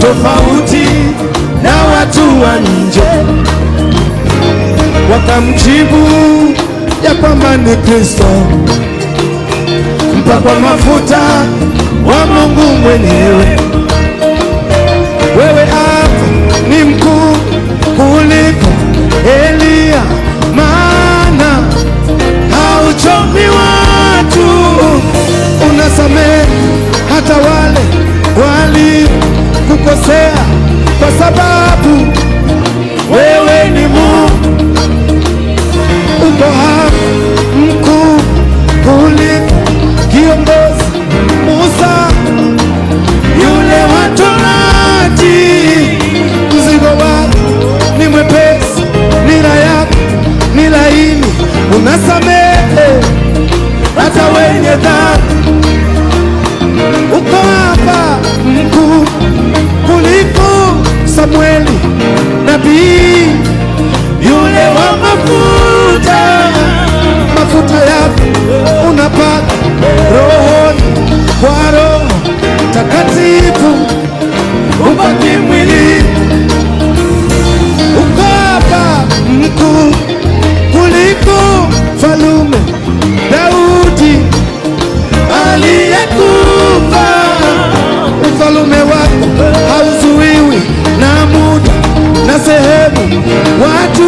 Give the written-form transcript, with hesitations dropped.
tofauti na watu wa nje. Wakamjibu ya kwamba ni Kristo, mpakwa mafuta wa Mungu mwenyewe. Wewe hapa ni mkuu kuliko Elia, maana hauchomi watu, unasamehe hata wale walikukosea, kwa sababu wewe ni Mungu. Uko hapa mkuu kuliko kiongozi Musa, yule wa Torati. Mzigo wako ni mwepesi, nira yako ni laini, unasamehe hata wenye dhambi. Uko hapa mkuu kuliko Samueli nabii, yule wa mafuta. Mafuta yako unapaka rohoni kwa Roho Takatifu, ubaki mwili. Uko hapa mkuu kuliko Falume Daudi aliyekufa. Ufalume wako hauzuiwi na muda na sehemu. Watu